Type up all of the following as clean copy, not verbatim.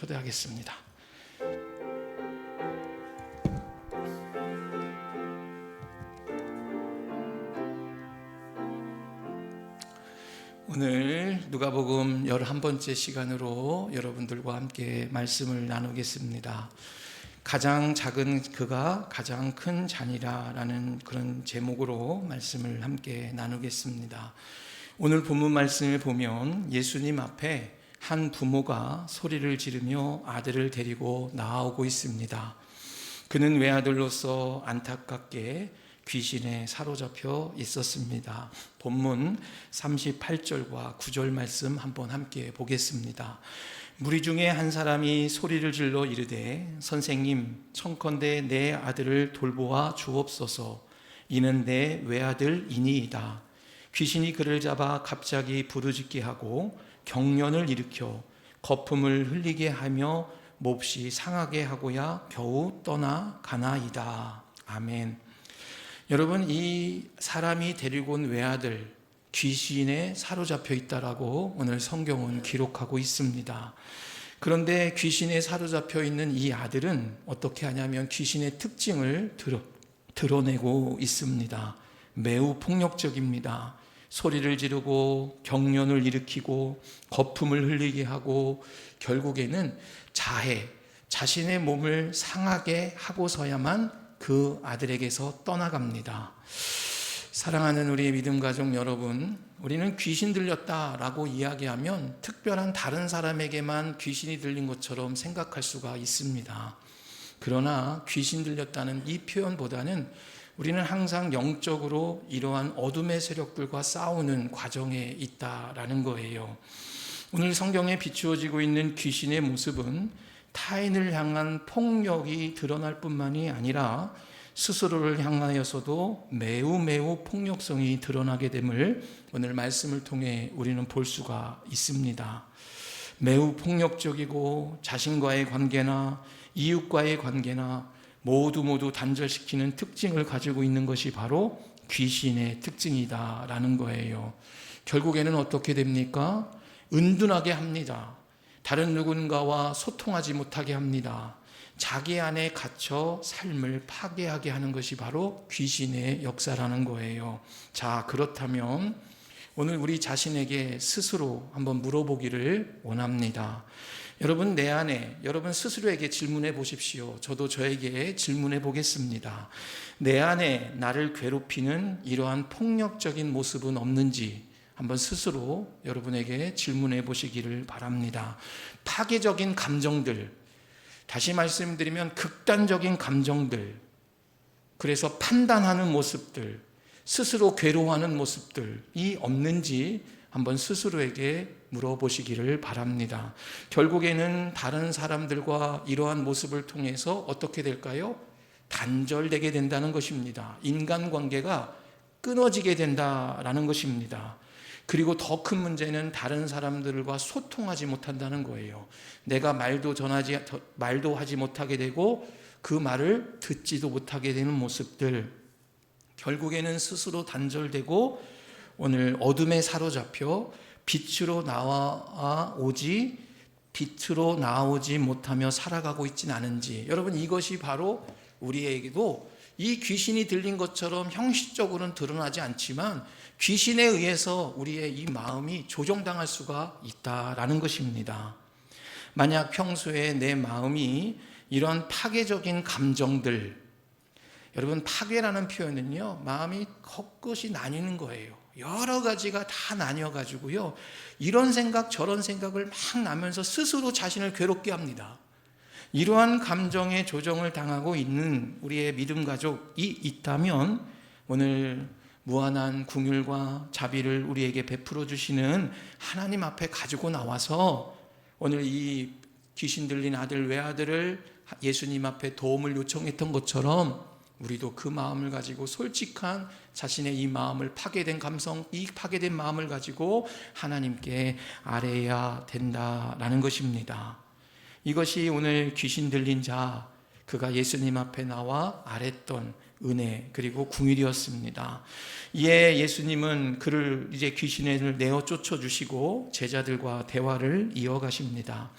초대하겠습니다. 오늘 누가복음 11번째 시간으로 여러분들과 함께 말씀을 나누겠습니다. 가장 작은 그가 가장 큰 잔이라 라는 그런 제목으로 말씀을 함께 나누겠습니다. 오늘 본문 말씀을 보면 예수님 앞에 한 부모가 소리를 지르며 아들을 데리고 나아오고 있습니다. 그는 외아들로서 안타깝게 귀신에 사로잡혀 있었습니다. 본문 38절과 9절 말씀 한번 함께 보겠습니다. 무리 중에 한 사람이 소리를 질러 이르되 선생님 청컨대 내 아들을 돌보아 주옵소서. 이는 내 외아들이니이다. 귀신이 그를 잡아 갑자기 부르짖게 하고 경련을 일으켜 거품을 흘리게 하며 몹시 상하게 하고야 겨우 떠나가나이다. 아멘. 여러분, 이 사람이 데리고 온 외아들 귀신에 사로잡혀 있다라고 오늘 성경은 기록하고 있습니다. 그런데 귀신에 사로잡혀 있는 이 아들은 어떻게 하냐면 귀신의 특징을 드러내고 있습니다. 매우 폭력적입니다. 소리를 지르고 경련을 일으키고 거품을 흘리게 하고 결국에는 자신의 몸을 상하게 하고서야만 그 아들에게서 떠나갑니다. 사랑하는 우리 믿음 가족 여러분, 우리는 귀신 들렸다라고 이야기하면 특별한 다른 사람에게만 귀신이 들린 것처럼 생각할 수가 있습니다. 그러나 귀신 들렸다는 이 표현보다는 우리는 항상 영적으로 이러한 어둠의 세력들과 싸우는 과정에 있다라는 거예요. 오늘 성경에 비추어지고 있는 귀신의 모습은 타인을 향한 폭력이 드러날 뿐만이 아니라 스스로를 향하여서도 매우 폭력성이 드러나게 됨을 오늘 말씀을 통해 우리는 볼 수가 있습니다. 매우 폭력적이고 자신과의 관계나 이웃과의 관계나 모두 단절시키는 특징을 가지고 있는 것이 바로 귀신의 특징이다라는 거예요. 결국에는 어떻게 됩니까? 은둔하게 합니다. 다른 누군가와 소통하지 못하게 합니다. 자기 안에 갇혀 삶을 파괴하게 하는 것이 바로 귀신의 역사라는 거예요. 자, 그렇다면 오늘 우리 자신에게 스스로 한번 물어보기를 원합니다. 여러분, 내 안에, 여러분 스스로에게 질문해 보십시오. 저도 저에게 질문해 보겠습니다. 내 안에 나를 괴롭히는 이러한 폭력적인 모습은 없는지 한번 스스로 여러분에게 질문해 보시기를 바랍니다. 파괴적인 감정들, 다시 말씀드리면 극단적인 감정들, 그래서 판단하는 모습들, 스스로 괴로워하는 모습들이 없는지 한번 스스로에게 물어보시기를 바랍니다. 결국에는 다른 사람들과 이러한 모습을 통해서 어떻게 될까요? 단절되게 된다는 것입니다. 인간관계가 끊어지게 된다라는 것입니다. 그리고 더 큰 문제는 다른 사람들과 소통하지 못한다는 거예요. 내가 말도 하지 못하게 되고 그 말을 듣지도 못하게 되는 모습들, 결국에는 스스로 단절되고 오늘 어둠에 사로잡혀 빛으로 나오지 못하며 살아가고 있지는 않은지, 여러분 이것이 바로 우리에게도 이 귀신이 들린 것처럼 형식적으로는 드러나지 않지만 귀신에 의해서 우리의 이 마음이 조종당할 수가 있다라는 것입니다. 만약 평소에 내 마음이 이런 파괴적인 감정들, 여러분 파괴라는 표현은요, 마음이 겉것이 나뉘는 거예요. 여러 가지가 다 나뉘어가지고요, 이런 생각 저런 생각을 막 나면서 스스로 자신을 괴롭게 합니다. 이러한 감정의 조정을 당하고 있는 우리의 믿음 가족이 있다면 오늘 무한한 긍휼과 자비를 우리에게 베풀어 주시는 하나님 앞에 가지고 나와서 오늘 이 귀신 들린 아들 외아들을 예수님 앞에 도움을 요청했던 것처럼 우리도 그 마음을 가지고 솔직한 자신의 이 마음을 이 파괴된 마음을 가지고 하나님께 아뢰야 된다라는 것입니다. 이것이 오늘 귀신 들린 자, 그가 예수님 앞에 나와 아랬던 은혜 그리고 긍휼이었습니다. 이에 예수님은 그를 이제 귀신을 내어 쫓아주시고 제자들과 대화를 이어가십니다.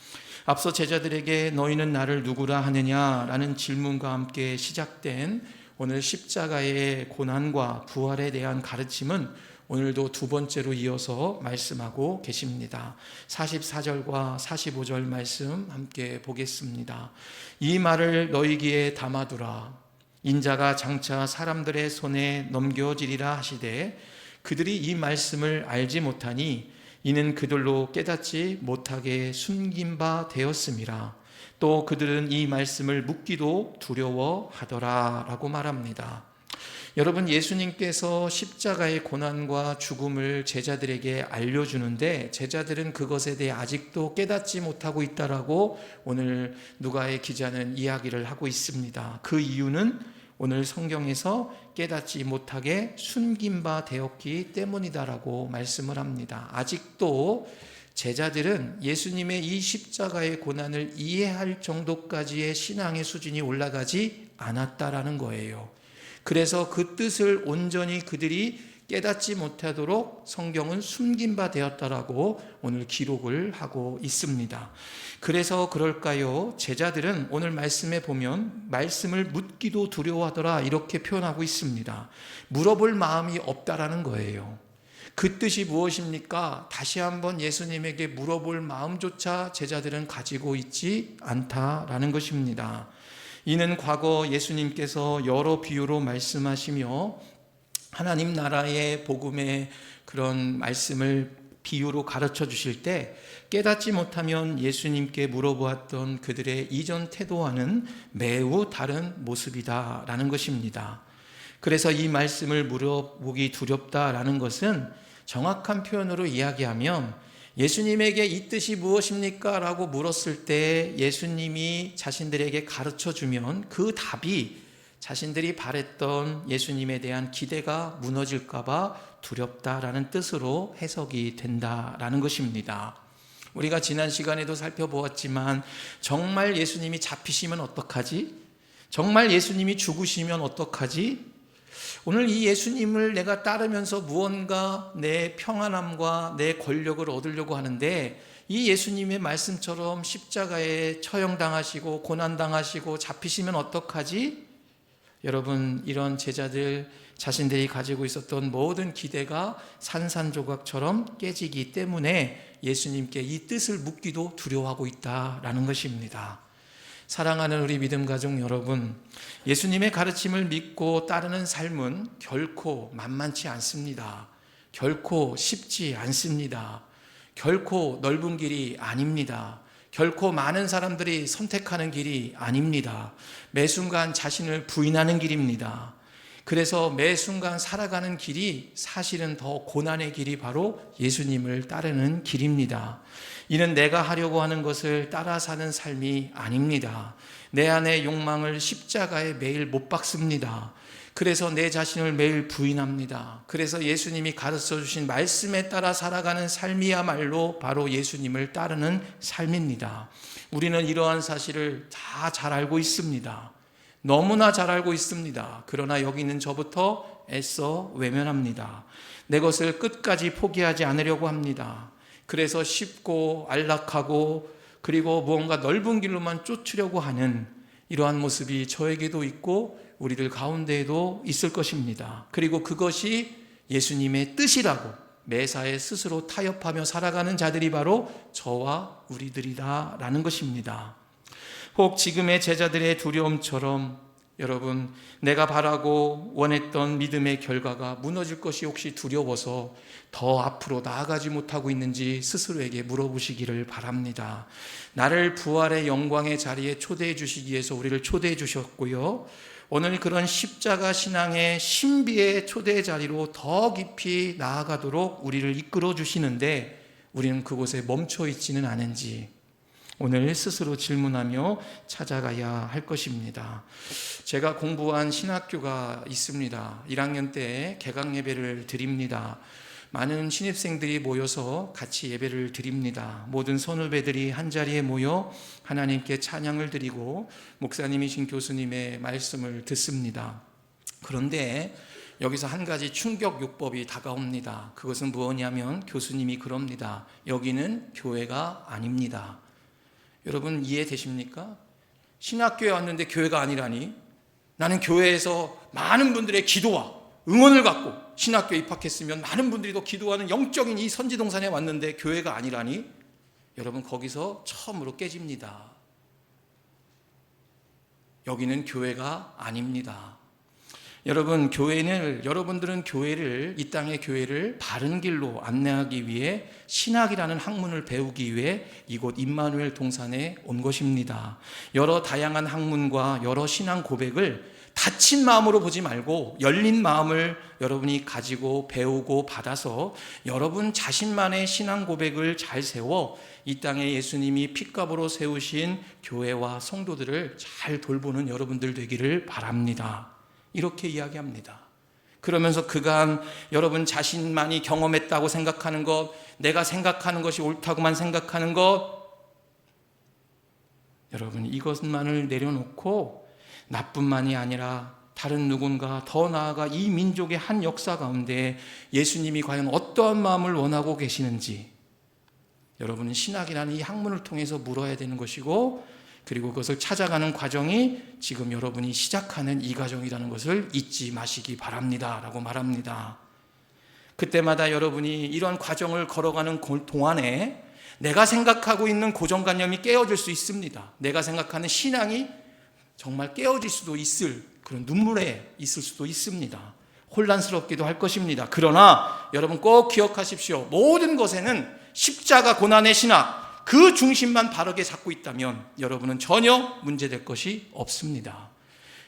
앞서 제자들에게 너희는 나를 누구라 하느냐라는 질문과 함께 시작된 오늘 십자가의 고난과 부활에 대한 가르침은 오늘도 두 번째로 이어서 말씀하고 계십니다. 44절과 45절 말씀 함께 보겠습니다. 이 말을 너희 귀에 담아두라. 인자가 장차 사람들의 손에 넘겨지리라 하시되 그들이 이 말씀을 알지 못하니 이는 그들로 깨닫지 못하게 숨긴 바 되었음이라. 또 그들은 이 말씀을 묻기도 두려워하더라 라고 말합니다. 여러분, 예수님께서 십자가의 고난과 죽음을 제자들에게 알려주는데 제자들은 그것에 대해 아직도 깨닫지 못하고 있다라고 오늘 누가의 기자는 이야기를 하고 있습니다. 그 이유는 오늘 성경에서 깨닫지 못하게 숨긴 바 되었기 때문이다라고 말씀을 합니다. 아직도 제자들은 예수님의 이 십자가의 고난을 이해할 정도까지의 신앙의 수준이 올라가지 않았다라는 거예요. 그래서 그 뜻을 온전히 그들이 깨닫지 못하도록 성경은 숨긴 바 되었다라고 오늘 기록을 하고 있습니다. 그래서 그럴까요? 제자들은 오늘 말씀에 보면 말씀을 묻기도 두려워하더라 이렇게 표현하고 있습니다. 물어볼 마음이 없다라는 거예요. 그 뜻이 무엇입니까? 다시 한번 예수님에게 물어볼 마음조차 제자들은 가지고 있지 않다라는 것입니다. 이는 과거 예수님께서 여러 비유로 말씀하시며 하나님 나라의 복음의 그런 말씀을 비유로 가르쳐 주실 때 깨닫지 못하면 예수님께 물어보았던 그들의 이전 태도와는 매우 다른 모습이다라는 것입니다. 그래서 이 말씀을 물어보기 두렵다라는 것은 정확한 표현으로 이야기하면 예수님에게 이 뜻이 무엇입니까? 라고 물었을 때 예수님이 자신들에게 가르쳐 주면 그 답이 자신들이 바랬던 예수님에 대한 기대가 무너질까 봐 두렵다라는 뜻으로 해석이 된다라는 것입니다. 우리가 지난 시간에도 살펴보았지만 정말 예수님이 잡히시면 어떡하지? 정말 예수님이 죽으시면 어떡하지? 오늘 이 예수님을 내가 따르면서 무언가 내 평안함과 내 권력을 얻으려고 하는데 이 예수님의 말씀처럼 십자가에 처형당하시고 고난당하시고 잡히시면 어떡하지? 여러분, 이런 제자들 자신들이 가지고 있었던 모든 기대가 산산조각처럼 깨지기 때문에 예수님께 이 뜻을 묻기도 두려워하고 있다라는 것입니다. 사랑하는 우리 믿음 가족 여러분, 예수님의 가르침을 믿고 따르는 삶은 결코 만만치 않습니다. 결코 쉽지 않습니다. 결코 넓은 길이 아닙니다. 결코 많은 사람들이 선택하는 길이 아닙니다. 매 순간 자신을 부인하는 길입니다. 그래서 매 순간 살아가는 길이 사실은 더 고난의 길이 바로 예수님을 따르는 길입니다. 이는 내가 하려고 하는 것을 따라 사는 삶이 아닙니다. 내 안의 욕망을 십자가에 매일 못 박습니다. 그래서 내 자신을 매일 부인합니다. 그래서 예수님이 가르쳐 주신 말씀에 따라 살아가는 삶이야말로 바로 예수님을 따르는 삶입니다. 우리는 이러한 사실을 다 잘 알고 있습니다. 너무나 잘 알고 있습니다. 그러나 여기 있는 저부터 애써 외면합니다. 내 것을 끝까지 포기하지 않으려고 합니다. 그래서 쉽고 안락하고 그리고 무언가 넓은 길로만 쫓으려고 하는 이러한 모습이 저에게도 있고 우리들 가운데에도 있을 것입니다. 그리고 그것이 예수님의 뜻이라고 매사에 스스로 타협하며 살아가는 자들이 바로 저와 우리들이다라는 것입니다. 혹 지금의 제자들의 두려움처럼 여러분, 내가 바라고 원했던 믿음의 결과가 무너질 것이 혹시 두려워서 더 앞으로 나아가지 못하고 있는지 스스로에게 물어보시기를 바랍니다. 나를 부활의 영광의 자리에 초대해 주시기 위해서 우리를 초대해 주셨고요. 오늘 그런 십자가 신앙의 신비의 초대의 자리로 더 깊이 나아가도록 우리를 이끌어 주시는데 우리는 그곳에 멈춰 있지는 않은지 오늘 스스로 질문하며 찾아가야 할 것입니다. 제가 공부한 신학교가 있습니다. 1학년 때 개강 예배를 드립니다. 많은 신입생들이 모여서 같이 예배를 드립니다. 모든 선후배들이 한자리에 모여 하나님께 찬양을 드리고 목사님이신 교수님의 말씀을 듣습니다. 그런데 여기서 한 가지 충격요법이 다가옵니다. 그것은 무엇이냐면 교수님이 그럽니다. 여기는 교회가 아닙니다. 여러분 이해되십니까? 신학교에 왔는데 교회가 아니라니. 나는 교회에서 많은 분들의 기도와 응원을 갖고 신학교에 입학했으면 많은 분들이 더 기도하는 영적인 이 선지동산에 왔는데 교회가 아니라니. 여러분 거기서 처음으로 깨집니다. 여기는 교회가 아닙니다. 여러분들은 교회를, 이 땅의 교회를 바른 길로 안내하기 위해 신학이라는 학문을 배우기 위해 이곳 임마누엘 동산에 온 것입니다. 여러 다양한 학문과 여러 신앙 고백을 닫힌 마음으로 보지 말고 열린 마음을 여러분이 가지고 배우고 받아서 여러분 자신만의 신앙 고백을 잘 세워 이 땅에 예수님이 핏값으로 세우신 교회와 성도들을 잘 돌보는 여러분들 되기를 바랍니다. 이렇게 이야기합니다. 그러면서 그간 여러분 자신만이 경험했다고 생각하는 것, 내가 생각하는 것이 옳다고만 생각하는 것, 여러분 이것만을 내려놓고 나뿐만이 아니라 다른 누군가, 더 나아가 이 민족의 한 역사 가운데 예수님이 과연 어떠한 마음을 원하고 계시는지 여러분은 신학이라는 이 학문을 통해서 물어야 되는 것이고, 그리고 그것을 찾아가는 과정이 지금 여러분이 시작하는 이 과정이라는 것을 잊지 마시기 바랍니다 라고 말합니다. 그때마다 여러분이 이런 과정을 걸어가는 동안에 내가 생각하고 있는 고정관념이 깨어질 수 있습니다. 내가 생각하는 신앙이 정말 깨어질 수도 있을 그런 눈물에 있을 수도 있습니다. 혼란스럽기도 할 것입니다. 그러나 여러분 꼭 기억하십시오. 모든 것에는 십자가 고난의 신학, 그 중심만 바르게 잡고 있다면 여러분은 전혀 문제될 것이 없습니다.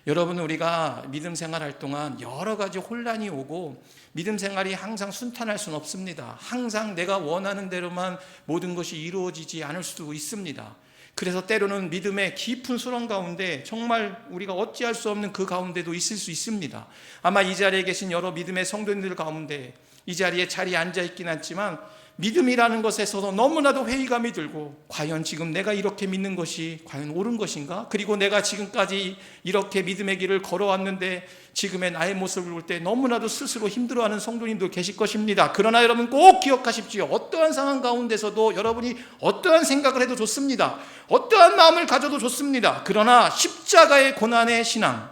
여러분 우리가 믿음 생활할 동안 여러 가지 혼란이 오고 믿음 생활이 항상 순탄할 수는 없습니다. 항상 내가 원하는 대로만 모든 것이 이루어지지 않을 수도 있습니다. 그래서 때로는 믿음의 깊은 수렁 가운데 정말 우리가 어찌할 수 없는 그 가운데도 있을 수 있습니다. 아마 이 자리에 계신 여러 믿음의 성도님들 가운데 이 자리에 앉아 있긴 않지만 믿음이라는 것에서도 너무나도 회의감이 들고, 과연 지금 내가 이렇게 믿는 것이 과연 옳은 것인가? 그리고 내가 지금까지 이렇게 믿음의 길을 걸어왔는데 지금의 나의 모습을 볼 때 너무나도 스스로 힘들어하는 성도님도 계실 것입니다. 그러나 여러분 꼭 기억하십시오. 어떠한 상황 가운데서도 여러분이 어떠한 생각을 해도 좋습니다. 어떠한 마음을 가져도 좋습니다. 그러나 십자가의 고난의 신앙,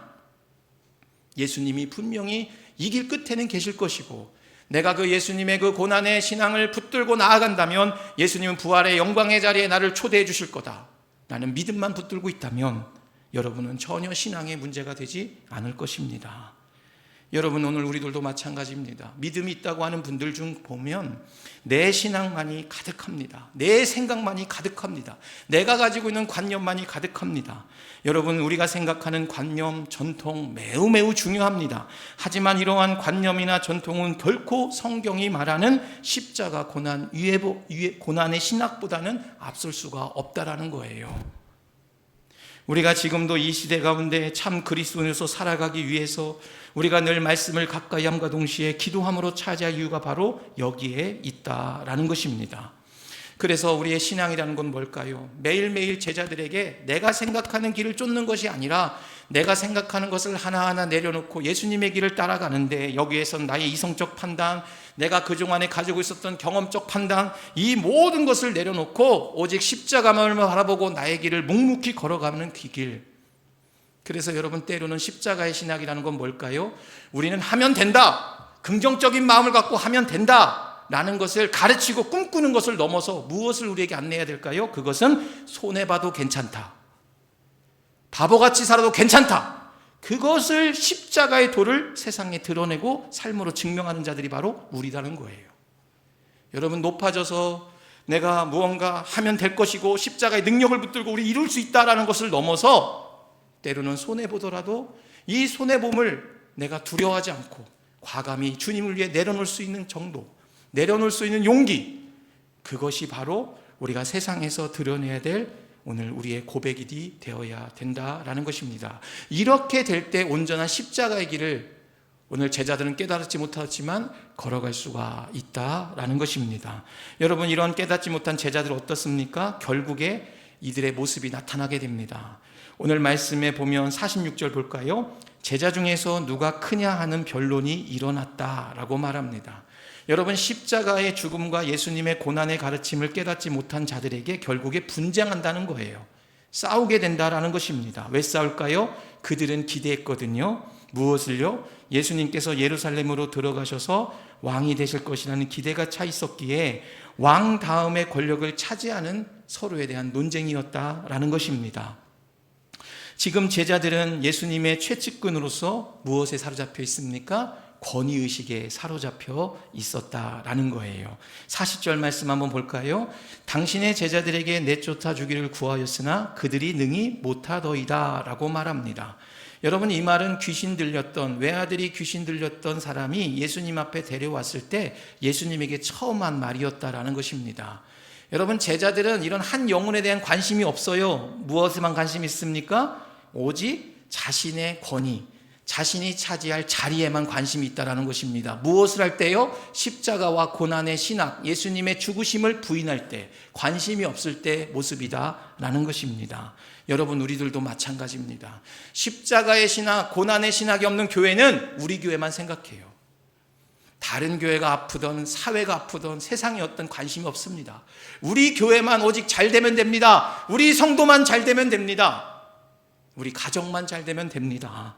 예수님이 분명히 이 길 끝에는 계실 것이고, 내가 그 예수님의 그 고난의 신앙을 붙들고 나아간다면 예수님은 부활의 영광의 자리에 나를 초대해 주실 거다. 나는 믿음만 붙들고 있다면 여러분은 전혀 신앙에 문제가 되지 않을 것입니다. 여러분 오늘 우리들도 마찬가지입니다. 믿음이 있다고 하는 분들 중 보면 내 신앙만이 가득합니다. 내 생각만이 가득합니다. 내가 가지고 있는 관념만이 가득합니다. 여러분 우리가 생각하는 관념, 전통 매우 중요합니다. 하지만 이러한 관념이나 전통은 결코 성경이 말하는 십자가 고난의 신학보다는 앞설 수가 없다라는 거예요. 우리가 지금도 이 시대 가운데 참 그리스도인으로서 살아가기 위해서 우리가 늘 말씀을 가까이 함과 동시에 기도함으로 차지할 이유가 바로 여기에 있다라는 것입니다. 그래서 우리의 신앙이라는 건 뭘까요? 매일매일 제자들에게 내가 생각하는 길을 쫓는 것이 아니라 내가 생각하는 것을 하나하나 내려놓고 예수님의 길을 따라가는데, 여기에선 나의 이성적 판단, 내가 그동안에 가지고 있었던 경험적 판단, 이 모든 것을 내려놓고 오직 십자가만을 바라보고 나의 길을 묵묵히 걸어가는 그 길. 그래서 여러분 때로는 십자가의 신학이라는 건 뭘까요? 우리는 하면 된다, 긍정적인 마음을 갖고 하면 된다 라는 것을 가르치고 꿈꾸는 것을 넘어서 무엇을 우리에게 안내해야 될까요? 그것은 손해봐도 괜찮다, 바보같이 살아도 괜찮다, 그것을 십자가의 도를 세상에 드러내고 삶으로 증명하는 자들이 바로 우리라는 거예요. 여러분 높아져서 내가 무언가 하면 될 것이고 십자가의 능력을 붙들고 우리 이룰 수 있다라는 것을 넘어서 때로는 손해보더라도 이 손해봄을 내가 두려워하지 않고 과감히 주님을 위해 내려놓을 수 있는 정도, 내려놓을 수 있는 용기, 그것이 바로 우리가 세상에서 드러내야 될 오늘 우리의 고백이 되어야 된다라는 것입니다. 이렇게 될 때 온전한 십자가의 길을 오늘 제자들은 깨달지 못하지만 걸어갈 수가 있다라는 것입니다. 여러분 이런 깨닫지 못한 제자들 어떻습니까? 결국에 이들의 모습이 나타나게 됩니다. 오늘 말씀에 보면 46절 볼까요? 제자 중에서 누가 크냐 하는 변론이 일어났다라고 말합니다. 여러분, 십자가의 죽음과 예수님의 고난의 가르침을 깨닫지 못한 자들에게 결국에 분쟁한다는 거예요. 싸우게 된다라는 것입니다. 왜 싸울까요? 그들은 기대했거든요. 무엇을요? 예수님께서 예루살렘으로 들어가셔서 왕이 되실 것이라는 기대가 차 있었기에 왕 다음의 권력을 차지하는 서로에 대한 논쟁이었다라는 것입니다. 지금 제자들은 예수님의 최측근으로서 무엇에 사로잡혀 있습니까? 권위의식에 사로잡혀 있었다라는 거예요. 40절 말씀 한번 볼까요? 당신의 제자들에게 내쫓아 주기를 구하였으나 그들이 능히 못하더이다 라고 말합니다. 여러분, 이 말은 귀신 들렸던, 외아들이 귀신 들렸던 사람이 예수님 앞에 데려왔을 때 예수님에게 처음 한 말이었다라는 것입니다. 여러분, 제자들은 이런 한 영혼에 대한 관심이 없어요. 무엇에만 관심이 있습니까? 오직 자신의 권위, 자신이 차지할 자리에만 관심이 있다는 것입니다. 무엇을 할 때요? 십자가와 고난의 신학, 예수님의 죽으심을 부인할 때, 관심이 없을 때 모습이다라는 것입니다. 여러분, 우리들도 마찬가지입니다. 십자가의 신학, 고난의 신학이 없는 교회는 우리 교회만 생각해요. 다른 교회가 아프던, 사회가 아프던, 세상에 어떤 관심이 없습니다. 우리 교회만 오직 잘 되면 됩니다. 우리 성도만 잘 되면 됩니다. 우리 가정만 잘 되면 됩니다.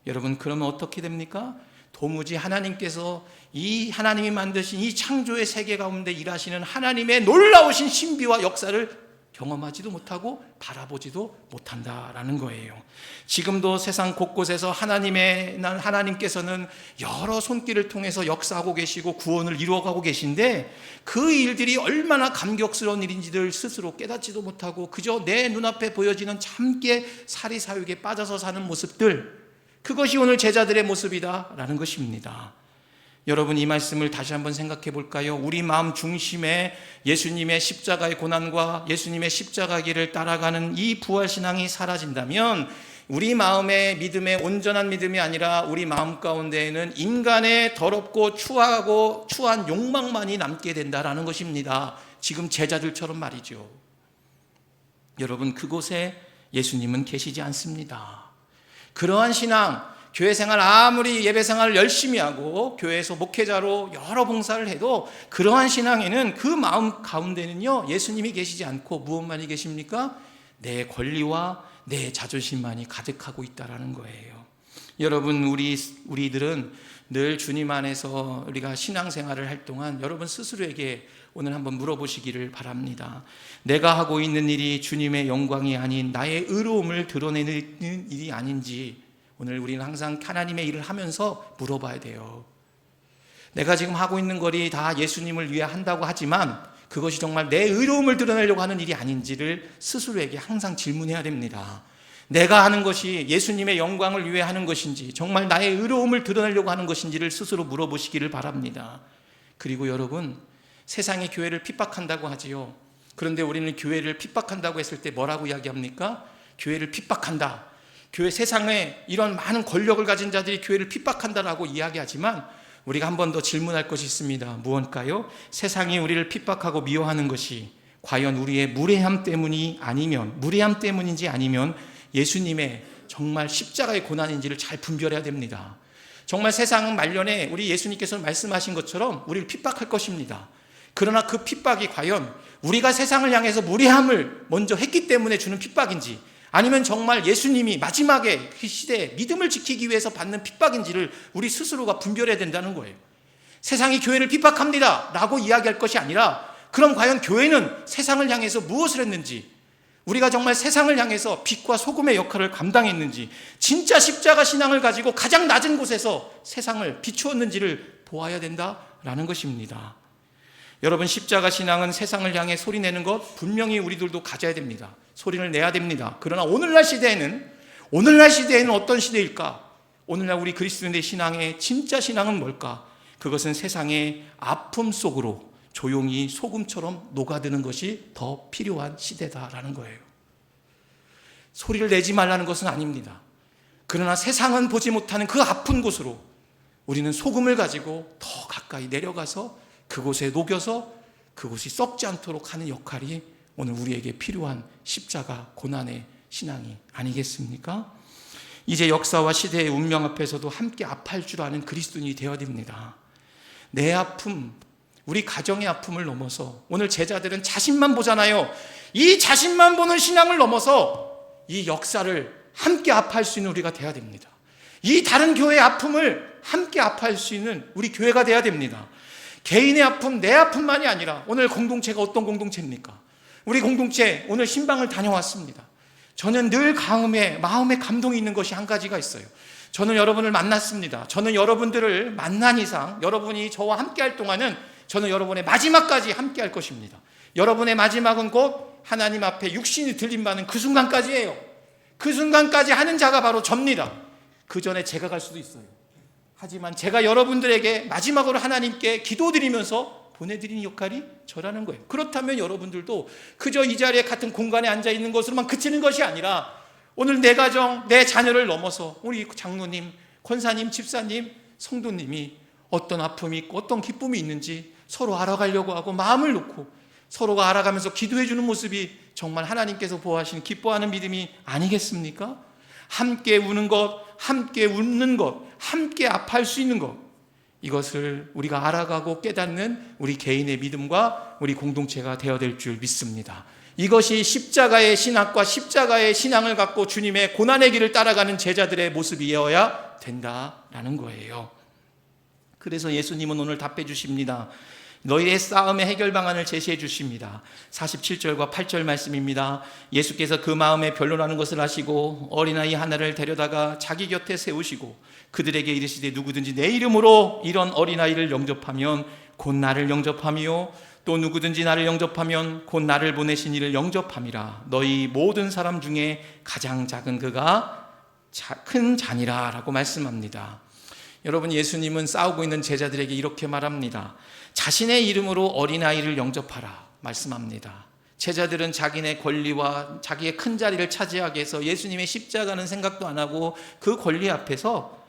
여러분, 그러면 어떻게 됩니까? 도무지 하나님께서 이 하나님이 만드신 이 창조의 세계 가운데 일하시는 하나님의 놀라우신 신비와 역사를 경험하지도 못하고 바라보지도 못한다라는 거예요. 지금도 세상 곳곳에서 하나님께서는 여러 손길을 통해서 역사하고 계시고 구원을 이루어가고 계신데 그 일들이 얼마나 감격스러운 일인지를 스스로 깨닫지도 못하고 그저 내 눈앞에 보여지는 참깨 사리사욕에 빠져서 사는 모습들, 그것이 오늘 제자들의 모습이다라는 것입니다. 여러분, 이 말씀을 다시 한번 생각해 볼까요? 우리 마음 중심에 예수님의 십자가의 고난과 예수님의 십자가 길을 따라가는 이 부활신앙이 사라진다면 우리 마음의 믿음의 온전한 믿음이 아니라 우리 마음 가운데에는 인간의 더럽고 추한 욕망만이 남게 된다라는 것입니다. 지금 제자들처럼 말이죠. 여러분, 그곳에 예수님은 계시지 않습니다. 그러한 신앙, 교회 생활 아무리 예배 생활을 열심히 하고 교회에서 목회자로 여러 봉사를 해도 그러한 신앙에는 그 마음 가운데는요, 예수님이 계시지 않고 무엇만이 계십니까? 내 권리와 내 자존심만이 가득하고 있다라는 거예요. 여러분, 우리들은 늘 주님 안에서 우리가 신앙생활을 할 동안 여러분 스스로에게 오늘 한번 물어보시기를 바랍니다. 내가 하고 있는 일이 주님의 영광이 아닌 나의 의로움을 드러내는 일이 아닌지 오늘 우리는 항상 하나님의 일을 하면서 물어봐야 돼요. 내가 지금 하고 있는 것이 다 예수님을 위해 한다고 하지만 그것이 정말 내 의로움을 드러내려고 하는 일이 아닌지를 스스로에게 항상 질문해야 됩니다. 내가 하는 것이 예수님의 영광을 위해 하는 것인지 정말 나의 의로움을 드러내려고 하는 것인지를 스스로 물어보시기를 바랍니다. 그리고 여러분, 세상이 교회를 핍박한다고 하지요. 그런데 우리는 교회를 핍박한다고 했을 때 뭐라고 이야기합니까? 교회를 핍박한다, 교회 세상에 이런 많은 권력을 가진 자들이 교회를 핍박한다라고 이야기하지만 우리가 한 번 더 질문할 것이 있습니다. 무엇일까요? 세상이 우리를 핍박하고 미워하는 것이 과연 우리의 무례함 때문인지 아니면 예수님의 정말 십자가의 고난인지를 잘 분별해야 됩니다. 정말 세상은 말년에 우리 예수님께서 말씀하신 것처럼 우리를 핍박할 것입니다. 그러나 그 핍박이 과연 우리가 세상을 향해서 무례함을 먼저 했기 때문에 주는 핍박인지 아니면 정말 예수님이 마지막에 그 시대에 믿음을 지키기 위해서 받는 핍박인지를 우리 스스로가 분별해야 된다는 거예요. 세상이 교회를 핍박합니다 라고 이야기할 것이 아니라 그럼 과연 교회는 세상을 향해서 무엇을 했는지, 우리가 정말 세상을 향해서 빛과 소금의 역할을 감당했는지, 진짜 십자가 신앙을 가지고 가장 낮은 곳에서 세상을 비추었는지를 보아야 된다라는 것입니다. 여러분, 십자가 신앙은 세상을 향해 소리내는 것 분명히 우리들도 가져야 됩니다. 소리를 내야 됩니다. 그러나 오늘날 시대에는 어떤 시대일까? 오늘날 우리 그리스도인의 신앙의 진짜 신앙은 뭘까? 그것은 세상의 아픔 속으로 조용히 소금처럼 녹아드는 것이 더 필요한 시대다라는 거예요. 소리를 내지 말라는 것은 아닙니다. 그러나 세상은 보지 못하는 그 아픈 곳으로 우리는 소금을 가지고 더 가까이 내려가서 그곳에 녹여서 그곳이 썩지 않도록 하는 역할이 오늘 우리에게 필요한 십자가 고난의 신앙이 아니겠습니까? 이제 역사와 시대의 운명 앞에서도 함께 아파할 줄 아는 그리스도인이 되어야 됩니다. 내 아픔, 우리 가정의 아픔을 넘어서 오늘 제자들은 자신만 보잖아요. 이 자신만 보는 신앙을 넘어서 이 역사를 함께 아파할 수 있는 우리가 돼야 됩니다. 이 다른 교회의 아픔을 함께 아파할 수 있는 우리 교회가 돼야 됩니다. 개인의 아픔, 내 아픔만이 아니라 오늘 공동체가 어떤 공동체입니까? 우리 공동체 오늘 신방을 다녀왔습니다. 저는 늘 마음에 감동이 있는 것이 한 가지가 있어요. 저는 여러분을 만났습니다. 저는 여러분들을 만난 이상 여러분이 저와 함께 할 동안은 저는 여러분의 마지막까지 함께 할 것입니다. 여러분의 마지막은 곧 하나님 앞에 육신이 들림받는 그 순간까지예요. 그 순간까지 하는 자가 바로 접니다. 그 전에 제가 갈 수도 있어요. 하지만 제가 여러분들에게 마지막으로 하나님께 기도드리면서 보내드리는 역할이 저라는 거예요. 그렇다면 여러분들도 그저 이 자리에 같은 공간에 앉아있는 것으로만 그치는 것이 아니라 오늘 내 가정, 내 자녀를 넘어서 우리 장로님, 권사님, 집사님, 성도님이 어떤 아픔이 있고 어떤 기쁨이 있는지 서로 알아가려고 하고 마음을 놓고 서로가 알아가면서 기도해 주는 모습이 정말 하나님께서 보호하시는 기뻐하는 믿음이 아니겠습니까? 함께 우는 것, 함께 웃는 것, 함께 아파할 수 있는 것, 이것을 우리가 알아가고 깨닫는 우리 개인의 믿음과 우리 공동체가 되어야 될 줄 믿습니다. 이것이 십자가의 신학과 십자가의 신앙을 갖고 주님의 고난의 길을 따라가는 제자들의 모습이어야 된다라는 거예요. 그래서 예수님은 오늘 답해 주십니다. 너희의 싸움의 해결 방안을 제시해 주십니다. 47절과 8절 말씀입니다. 예수께서 그 마음에 변론하는 것을 아시고 어린아이 하나를 데려다가 자기 곁에 세우시고 그들에게 이르시되 누구든지 내 이름으로 이런 어린아이를 영접하면 곧 나를 영접하며 또 누구든지 나를 영접하면 곧 나를 보내신 이를 영접함이라. 너희 모든 사람 중에 가장 작은 그가 큰 자니라 라고 말씀합니다. 여러분, 예수님은 싸우고 있는 제자들에게 이렇게 말합니다. 자신의 이름으로 어린아이를 영접하라 말씀합니다. 제자들은 자기네 권리와 자기의 큰 자리를 차지하기 위해서 예수님의 십자가는 생각도 안 하고 그 권리 앞에서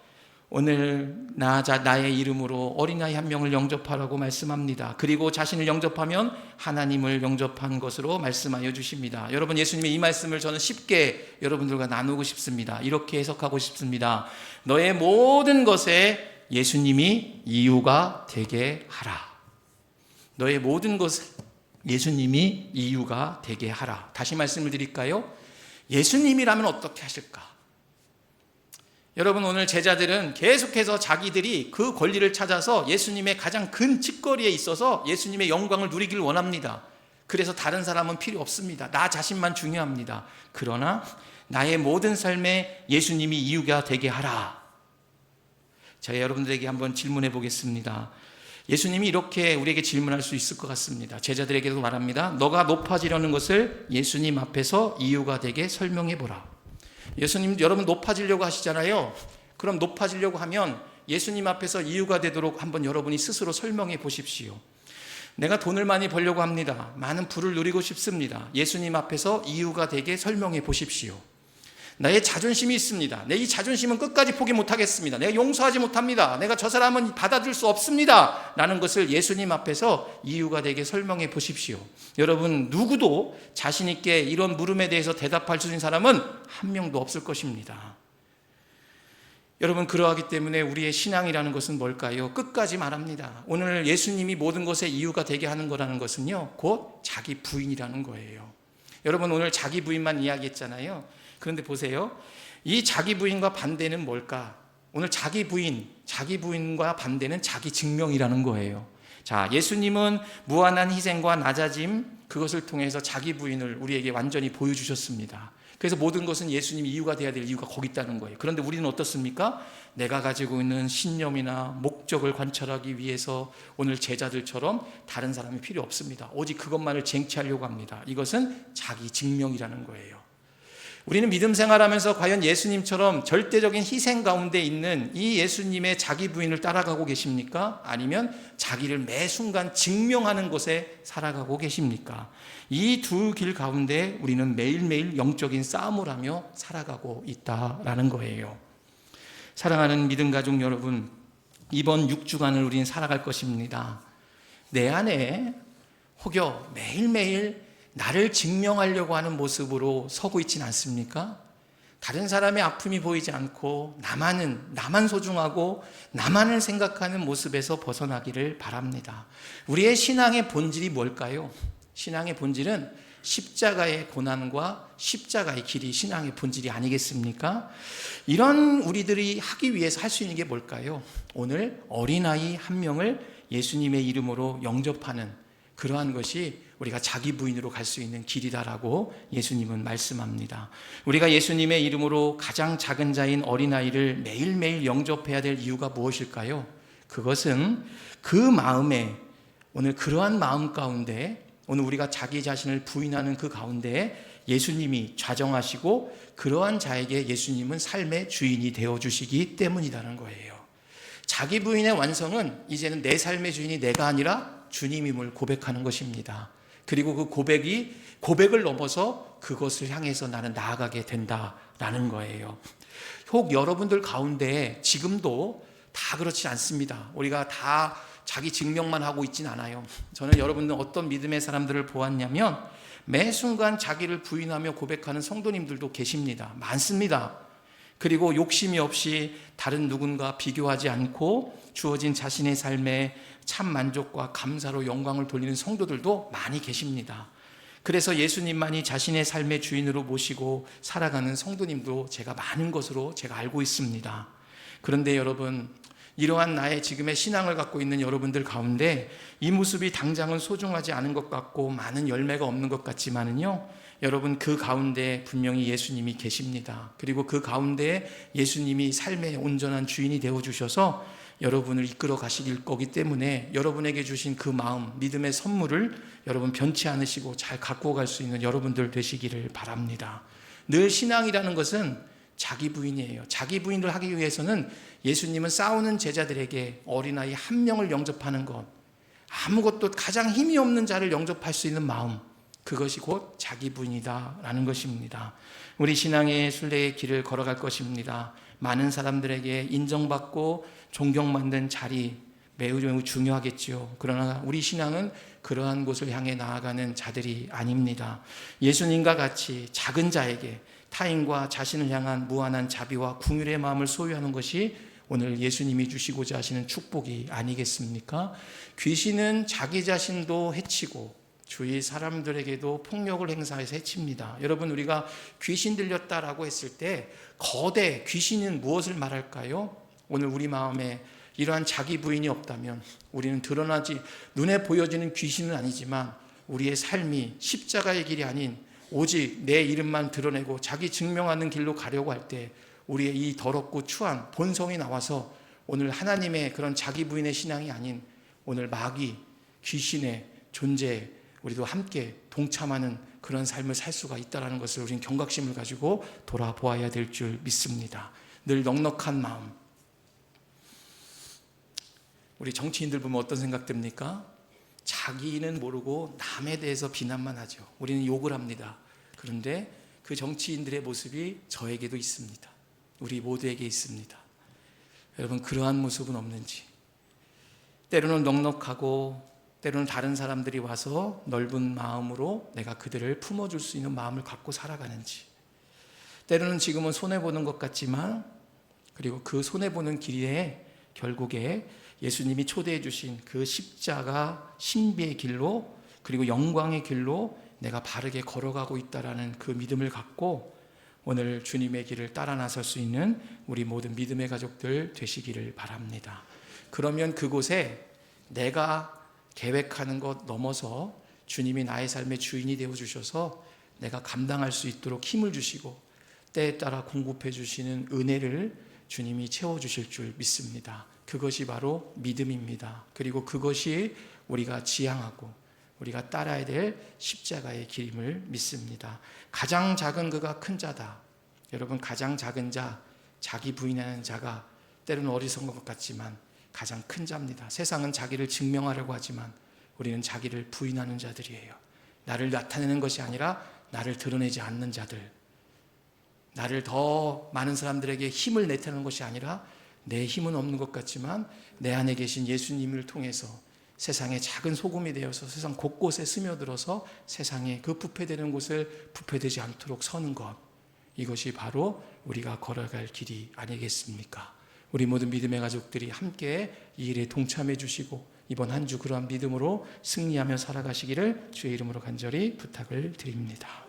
오늘 나의 이름으로 어린아이 한 명을 영접하라고 말씀합니다. 그리고 자신을 영접하면 하나님을 영접한 것으로 말씀하여 주십니다. 여러분, 예수님의 이 말씀을 저는 쉽게 여러분들과 나누고 싶습니다. 이렇게 해석하고 싶습니다. 너의 모든 것에 예수님이 이유가 되게 하라. 너의 모든 것을 예수님이 이유가 되게 하라. 다시 말씀을 드릴까요? 예수님이라면 어떻게 하실까? 여러분, 오늘 제자들은 계속해서 자기들이 그 권리를 찾아서 예수님의 가장 근 직거리에 있어서 예수님의 영광을 누리길 원합니다. 그래서 다른 사람은 필요 없습니다. 나 자신만 중요합니다. 그러나 나의 모든 삶에 예수님이 이유가 되게 하라. 제가 여러분들에게 한번 질문해 보겠습니다. 예수님이 이렇게 우리에게 질문할 수 있을 것 같습니다. 제자들에게도 말합니다. 너가 높아지려는 것을 예수님 앞에서 이유가 되게 설명해 보라. 예수님, 여러분 높아지려고 하시잖아요. 그럼 높아지려고 하면 예수님 앞에서 이유가 되도록 한번 여러분이 스스로 설명해 보십시오. 내가 돈을 많이 벌려고 합니다. 많은 부를 누리고 싶습니다. 예수님 앞에서 이유가 되게 설명해 보십시오. 나의 자존심이 있습니다. 내 이 자존심은 끝까지 포기 못하겠습니다. 내가 용서하지 못합니다. 내가 저 사람은 받아줄 수 없습니다. 라는 것을 예수님 앞에서 이유가 되게 설명해 보십시오. 여러분, 누구도 자신 있게 이런 물음에 대해서 대답할 수 있는 사람은 한 명도 없을 것입니다. 여러분, 그러하기 때문에 우리의 신앙이라는 것은 뭘까요? 끝까지 말합니다. 오늘 예수님이 모든 것의 이유가 되게 하는 거라는 것은요, 곧 자기 부인이라는 거예요. 여러분, 오늘 자기 부인만 이야기했잖아요. 그런데 보세요. 이 자기 부인과 반대는 뭘까? 오늘 자기 부인과 반대는 자기 증명이라는 거예요. 자, 예수님은 무한한 희생과 낮아짐, 그것을 통해서 자기 부인을 우리에게 완전히 보여주셨습니다. 그래서 모든 것은 예수님이 이유가 돼야 될 이유가 거기 있다는 거예요. 그런데 우리는 어떻습니까? 내가 가지고 있는 신념이나 목적을 관찰하기 위해서 오늘 제자들처럼 다른 사람이 필요 없습니다. 오직 그것만을 쟁취하려고 합니다. 이것은 자기 증명이라는 거예요. 우리는 믿음 생활하면서 과연 예수님처럼 절대적인 희생 가운데 있는 이 예수님의 자기 부인을 따라가고 계십니까? 아니면 자기를 매 순간 증명하는 것에 살아가고 계십니까? 이 두 길 가운데 우리는 매일매일 영적인 싸움을 하며 살아가고 있다라는 거예요. 사랑하는 믿음 가족 여러분, 이번 6주간을 우리는 살아갈 것입니다. 내 안에 혹여 매일매일 나를 증명하려고 하는 모습으로 서고 있지는 않습니까? 다른 사람의 아픔이 보이지 않고 나만 소중하고 나만을 생각하는 모습에서 벗어나기를 바랍니다. 우리의 신앙의 본질이 뭘까요? 신앙의 본질은 십자가의 고난과 십자가의 길이 신앙의 본질이 아니겠습니까? 이런 우리들이 하기 위해서 할 수 있는 게 뭘까요? 오늘 어린아이 한 명을 예수님의 이름으로 영접하는 그러한 것이 우리가 자기 부인으로 갈 수 있는 길이다라고 예수님은 말씀합니다. 우리가 예수님의 이름으로 가장 작은 자인 어린아이를 매일매일 영접해야 될 이유가 무엇일까요? 그것은 그 마음에, 오늘 그러한 마음 가운데, 오늘 우리가 자기 자신을 부인하는 그 가운데 예수님이 좌정하시고 그러한 자에게 예수님은 삶의 주인이 되어주시기 때문이라는 거예요. 자기 부인의 완성은 이제는 내 삶의 주인이 내가 아니라 주님임을 고백하는 것입니다. 그리고 그 고백을 넘어서 그것을 향해서 나는 나아가게 된다라는 거예요. 혹 여러분들 가운데 지금도 다 그렇지 않습니다. 우리가 다 자기 증명만 하고 있진 않아요. 저는 여러분들 어떤 믿음의 사람들을 보았냐면 매 순간 자기를 부인하며 고백하는 성도님들도 계십니다. 많습니다. 그리고 욕심이 없이 다른 누군가 비교하지 않고 주어진 자신의 삶에 참 만족과 감사로 영광을 돌리는 성도들도 많이 계십니다. 그래서 예수님만이 자신의 삶의 주인으로 모시고 살아가는 성도님도 제가 많은 것으로 제가 알고 있습니다. 그런데 여러분, 이러한 나의 지금의 신앙을 갖고 있는 여러분들 가운데 이 모습이 당장은 소중하지 않은 것 같고 많은 열매가 없는 것 같지만은요, 여러분 그 가운데 분명히 예수님이 계십니다. 그리고 그 가운데 예수님이 삶의 온전한 주인이 되어주셔서 여러분을 이끌어 가시길 거기 때문에 여러분에게 주신 그 마음, 믿음의 선물을 여러분 변치 않으시고 잘 갖고 갈 수 있는 여러분들 되시기를 바랍니다. 늘 신앙이라는 것은 자기 부인이에요. 자기 부인을 하기 위해서는 예수님은 싸우는 제자들에게 어린아이 한 명을 영접하는 것, 아무것도 가장 힘이 없는 자를 영접할 수 있는 마음, 그것이 곧 자기 부인이다라는 것입니다. 우리 신앙의 순례의 길을 걸어갈 것입니다. 많은 사람들에게 인정받고 존경받는 자리 매우 중요하겠지요. 그러나 우리 신앙은 그러한 곳을 향해 나아가는 자들이 아닙니다. 예수님과 같이 작은 자에게 타인과 자신을 향한 무한한 자비와 긍휼의 마음을 소유하는 것이 오늘 예수님이 주시고자 하시는 축복이 아니겠습니까? 귀신은 자기 자신도 해치고 주위 사람들에게도 폭력을 행사해서 해칩니다. 여러분, 우리가 귀신 들렸다라고 했을 때 거대 귀신은 무엇을 말할까요? 오늘 우리 마음에 이러한 자기 부인이 없다면 우리는 드러나지 눈에 보여지는 귀신은 아니지만 우리의 삶이 십자가의 길이 아닌 오직 내 이름만 드러내고 자기 증명하는 길로 가려고 할 때 우리의 이 더럽고 추한 본성이 나와서 오늘 하나님의 그런 자기 부인의 신앙이 아닌 오늘 마귀, 귀신의 존재에 우리도 함께 동참하는 그런 삶을 살 수가 있다는 것을 우리는 경각심을 가지고 돌아보아야 될 줄 믿습니다. 늘 넉넉한 마음. 우리 정치인들 보면 어떤 생각 듭니까? 자기는 모르고 남에 대해서 비난만 하죠. 우리는 욕을 합니다. 그런데 그 정치인들의 모습이 저에게도 있습니다. 우리 모두에게 있습니다. 여러분, 그러한 모습은 없는지, 때로는 넉넉하고 때로는 다른 사람들이 와서 넓은 마음으로 내가 그들을 품어줄 수 있는 마음을 갖고 살아가는지, 때로는 지금은 손해보는 것 같지만 그리고 그 손해보는 길에 결국에 예수님이 초대해 주신 그 십자가 신비의 길로 그리고 영광의 길로 내가 바르게 걸어가고 있다라는 그 믿음을 갖고 오늘 주님의 길을 따라 나설 수 있는 우리 모든 믿음의 가족들 되시기를 바랍니다. 그러면 그곳에 내가 계획하는 것 넘어서 주님이 나의 삶의 주인이 되어주셔서 내가 감당할 수 있도록 힘을 주시고 때에 따라 공급해 주시는 은혜를 주님이 채워주실 줄 믿습니다. 그것이 바로 믿음입니다. 그리고 그것이 우리가 지향하고 우리가 따라야 될 십자가의 길임을 믿습니다. 가장 작은 그가 큰 자다. 여러분, 가장 작은 자, 자기 부인하는 자가 때로는 어리석은 것 같지만 가장 큰 자입니다. 세상은 자기를 증명하려고 하지만 우리는 자기를 부인하는 자들이에요. 나를 나타내는 것이 아니라 나를 드러내지 않는 자들, 나를 더 많은 사람들에게 힘을 내태하는 것이 아니라 내 힘은 없는 것 같지만 내 안에 계신 예수님을 통해서 세상의 작은 소금이 되어서 세상 곳곳에 스며들어서 세상에 그 부패되는 곳을 부패되지 않도록 서는 것, 이것이 바로 우리가 걸어갈 길이 아니겠습니까? 우리 모든 믿음의 가족들이 함께 이 일에 동참해 주시고 이번 한 주 그러한 믿음으로 승리하며 살아가시기를 주의 이름으로 간절히 부탁을 드립니다.